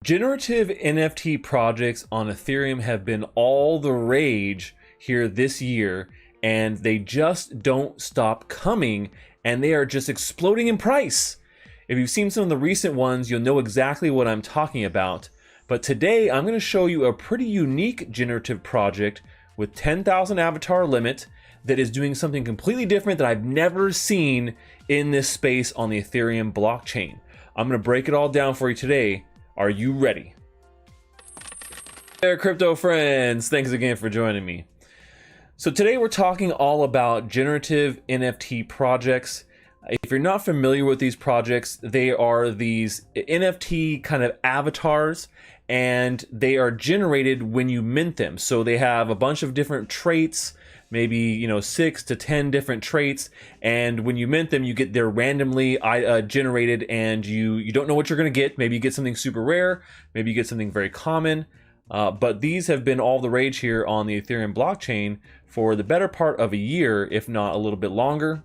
Generative NFT projects on Ethereum have been all the rage here this year, and they just don't stop coming, and they are just exploding in price. If you've seen some of the recent ones, you'll know exactly what I'm talking about. But today, I'm going to show you a pretty unique generative project with 10,000 avatar limit that is doing something completely different that I've never seen in this space on the Ethereum blockchain. I'm going to break it all down for you today. Are you ready? Hey there, crypto friends. Thanks again for joining me. So today we're talking all about generative NFT projects. If you're not familiar with these projects, they are these NFT kind of avatars, and they are generated when you mint them. So they have a bunch of different traits, maybe 6 to 10 different traits, and when you mint them, you get they're randomly generated, and you don't know what you're going to get. Maybe you get something super rare, maybe you get something very common, but these have been all the rage here on the Ethereum blockchain for the better part of a year, if not a little bit longer.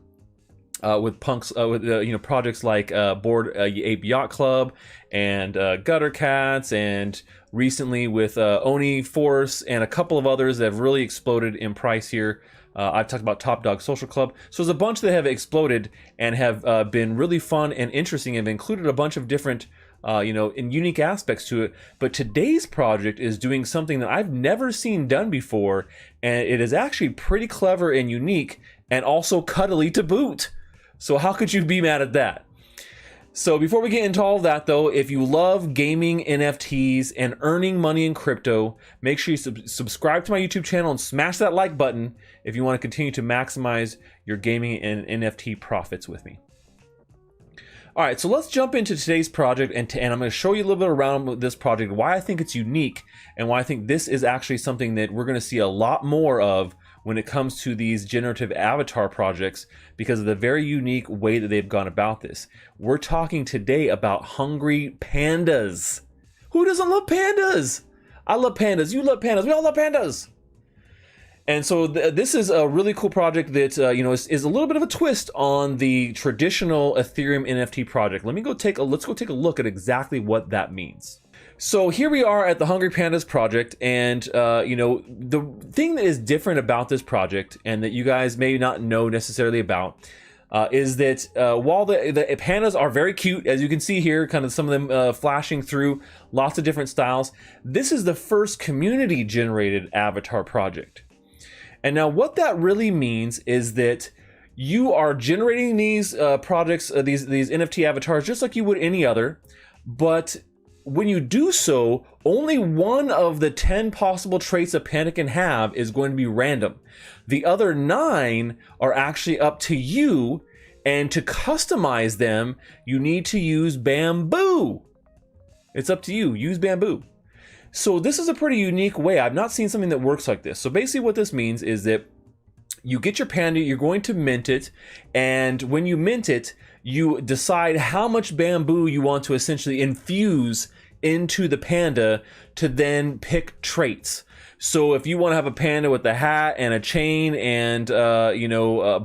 With projects like Bored Ape Yacht Club and Gutter Cats, and recently with Oni Force and a couple of others that have really exploded in price here. I've talked about Top Dog Social Club. So there's a bunch that have exploded and have been really fun and interesting, and have included a bunch of different and unique aspects to it. But today's project is doing something that I've never seen done before, and it is actually pretty clever and unique, and also cuddly to boot. So how could you be mad at that? So before we get into all of that though, if you love gaming NFTs and earning money in crypto, make sure you subscribe to my YouTube channel and smash that like button if you want to continue to maximize your gaming and NFT profits with me. All right, so let's jump into today's project, and I'm going to show you a little bit around with this project, why I think it's unique, and why I think this is actually something that we're going to see a lot more of when it comes to these generative avatar projects, because of the very unique way that they've gone about this. We're talking today about hungry pandas. Who doesn't love pandas? I love pandas. You love pandas. We all love pandas. And so this is a really cool project that is a little bit of a twist on the traditional Ethereum NFT project. Let's go take a look at exactly what that means. So here we are at the Hungry Pandas project, and the thing that is different about this project, and that you guys may not know necessarily about, is that while the pandas are very cute, as you can see here, kind of some of them flashing through lots of different styles, this is the first community generated avatar project. And now what that really means is that you are generating these projects, these NFT avatars, just like you would any other, but when you do so, only one of the 10 possible traits a panda can have is going to be random. The other 9 are actually up to you, and to customize them, you need to use Bamboo. It's up to you, use Bamboo. So this is a pretty unique way. I've not seen something that works like this. So basically what this means is that you get your panda, you're going to mint it, and when you mint it, you decide how much bamboo you want to essentially infuse into the panda to then pick traits. So if you want to have a panda with a hat and a chain and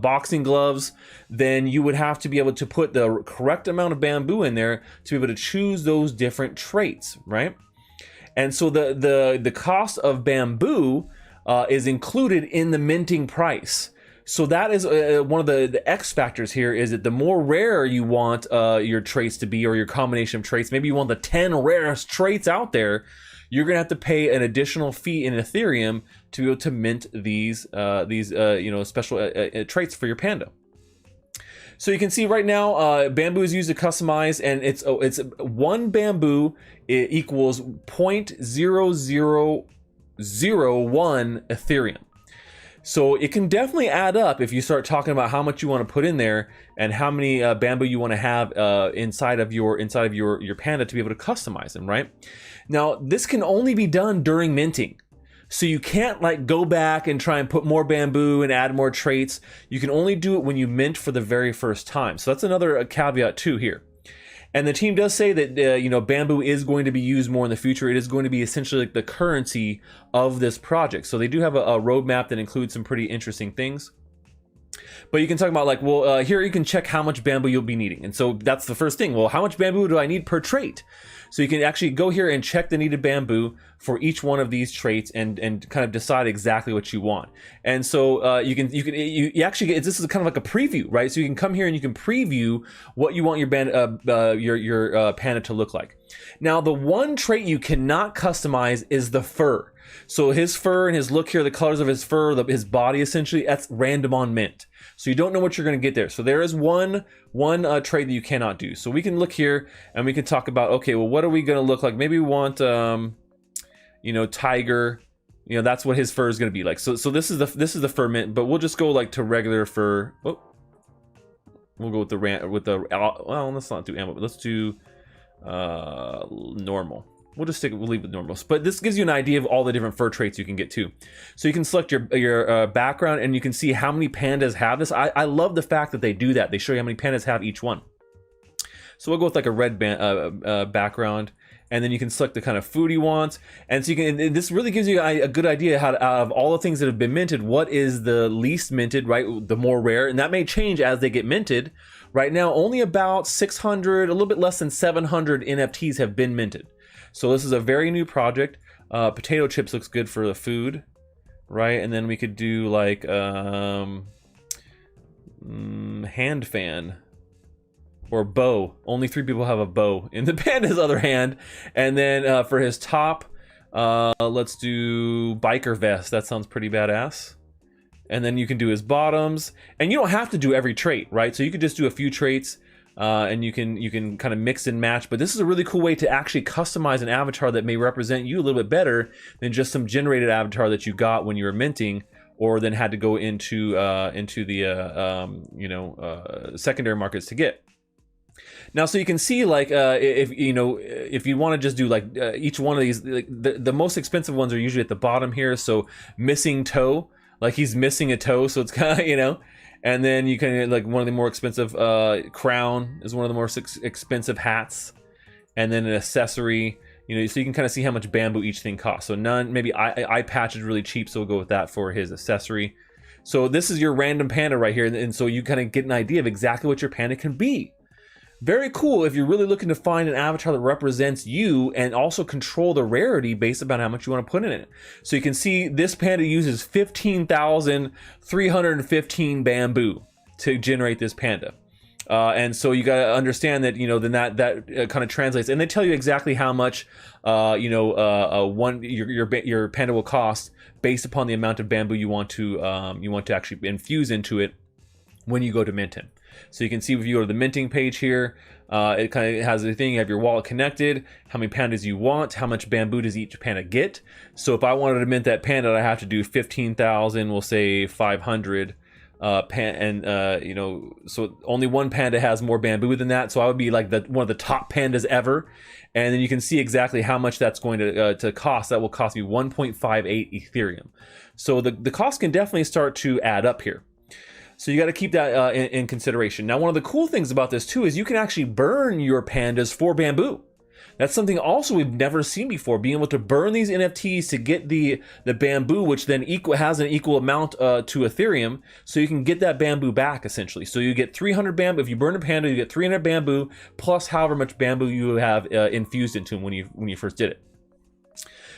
boxing gloves, then you would have to be able to put the correct amount of bamboo in there to be able to choose those different traits, right? And so the cost of bamboo is included in the minting price. So that is one of the X factors here, is that the more rare you want your traits to be, or your combination of traits, maybe you want the 10 rarest traits out there, you're gonna have to pay an additional fee in Ethereum to be able to mint these special traits for your panda. So you can see right now, bamboo is used to customize, and it's one bamboo equals 0.0001 Ethereum. So it can definitely add up if you start talking about how much you want to put in there and how many bamboo you want to have inside of your panda to be able to customize them, right? Now, this can only be done during minting. So you can't like go back and try and put more bamboo and add more traits. You can only do it when you mint for the very first time. So that's another caveat too here. And the team does say that bamboo is going to be used more in the future. It is going to be essentially like the currency of this project. So they do have a roadmap that includes some pretty interesting things. But you can talk about like, well, here you can check how much bamboo you'll be needing. And so that's the first thing. Well, how much bamboo do I need per trait? So you can actually go here and check the needed bamboo for each one of these traits and kind of decide exactly what you want. And so you actually get, this is kind of like a preview, right? So you can come here and you can preview what you want your panda to look like. Now, the one trait you cannot customize is the fur. So his fur and his look here, the colors of his fur, his body, essentially, that's random on mint. So you don't know what you're going to get there. So there is one trait that you cannot do. So we can look here and we can talk about, okay, well, what are we going to look like? Maybe we want, tiger. That's what his fur is going to be like. So this is the fur mint, but we'll just go like to regular fur. Oh, we'll go with well, let's not do ammo, but let's do normal. We'll leave it normal. But this gives you an idea of all the different fur traits you can get too. So you can select your background and you can see how many pandas have this. I love the fact that they do that. They show you how many pandas have each one. So we'll go with like a red background, and then you can select the kind of food you want. And so this really gives you a good idea how out of all the things that have been minted, what is the least minted, right? The more rare, and that may change as they get minted. Right now, only about 600, a little bit less than 700 NFTs have been minted. So this is a very new project. Potato chips looks good for the food, right? And then we could do like hand fan or bow. Only 3 people have a bow in the panda's other hand. And then for his top, let's do biker vest. That sounds pretty badass. And then you can do his bottoms, and you don't have to do every trait, right? So you could just do a few traits. And you can kind of mix and match, but this is a really cool way to actually customize an avatar that may represent you a little bit better than just some generated avatar that you got when you were minting, or then had to go into the secondary markets to get. Now, so you can see like if you want to just do like each one of these, like, the most expensive ones are usually at the bottom here. So missing toe, like he's missing a toe, so it's kind of And then you can like one of the more expensive crown is one of the more expensive hats, and then an accessory. So you can kind of see how much bamboo each thing costs. So none, maybe eye patch is really cheap, so we'll go with that for his accessory. So this is your random panda right here, and so you kind of get an idea of exactly what your panda can be. Very cool if you're really looking to find an avatar that represents you and also control the rarity based upon how much you want to put in it. So you can see this panda uses 15,315 bamboo to generate this panda. And so you got to understand that, then that kind of translates, and they tell you exactly how much, your panda will cost based upon the amount of bamboo you want to actually infuse into it when you go to mint him. So you can see if you go to the minting page here, it kind of has a thing. You have your wallet connected, how many pandas you want, how much bamboo does each panda get. So if I wanted to mint that panda, I have to do 15,000, we'll say 500. So only one panda has more bamboo than that. So I would be like one of the top pandas ever. And then you can see exactly how much that's going to cost. That will cost me 1.58 Ethereum. So the cost can definitely start to add up here. So you got to keep that in consideration. Now, one of the cool things about this too is you can actually burn your pandas for bamboo. That's something also we've never seen before, being able to burn these NFTs to get the bamboo, which then has an equal amount to Ethereum, so you can get that bamboo back essentially. So you get 300 bamboo. If you burn a panda, you get 300 bamboo plus however much bamboo you have infused into them when you first did it.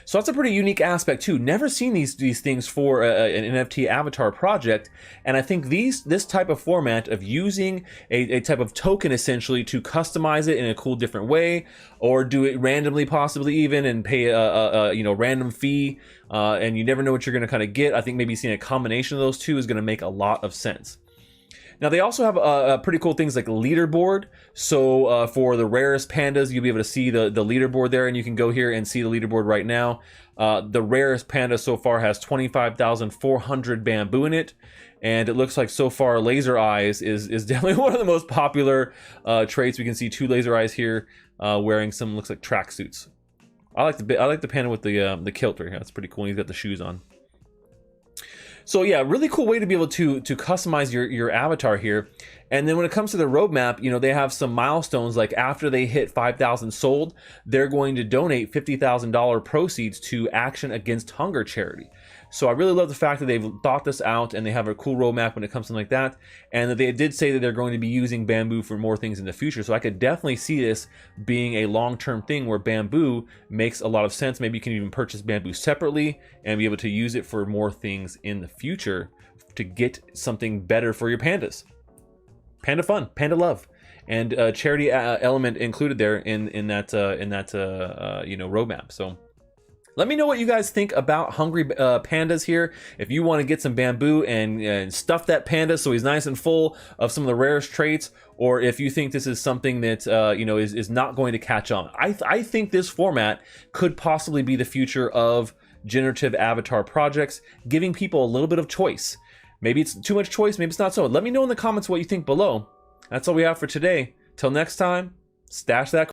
So that's a pretty unique aspect too. Never seen these things for an NFT avatar project, and I think this type of format of using a type of token essentially to customize it in a cool different way, or do it randomly possibly even and pay a random fee, and you never know what you're going to kind of get. I think maybe seeing a combination of those two is going to make a lot of sense. Now they also have pretty cool things like leaderboard. So for the rarest pandas, you'll be able to see the leaderboard there, and you can go here and see the leaderboard right now. The rarest panda so far has 25,400 bamboo in it, and it looks like so far Laser Eyes is definitely one of the most popular traits. We can see 2 Laser Eyes here wearing some looks like tracksuits. I like the panda with the kilt right here. That's pretty cool. He's got the shoes on. So yeah, really cool way to be able to customize your avatar here. And then when it comes to the roadmap, they have some milestones, like after they hit 5,000 sold, they're going to donate $50,000 proceeds to Action Against Hunger charity. So I really love the fact that they've thought this out and they have a cool roadmap when it comes to something like that, and that they did say that they're going to be using bamboo for more things in the future. So I could definitely see this being a long-term thing where bamboo makes a lot of sense. Maybe you can even purchase bamboo separately and be able to use it for more things in the future to get something better for your pandas. Panda fun, panda love, and charity element included there in that roadmap. So let me know what you guys think about hungry pandas here. If you want to get some bamboo and stuff that panda so he's nice and full of some of the rarest traits, or if you think this is something that is not going to catch on. I think this format could possibly be the future of generative avatar projects, giving people a little bit of choice. Maybe it's too much choice, maybe it's not so. Let me know in the comments what you think below. That's all we have for today. Till next time, stash that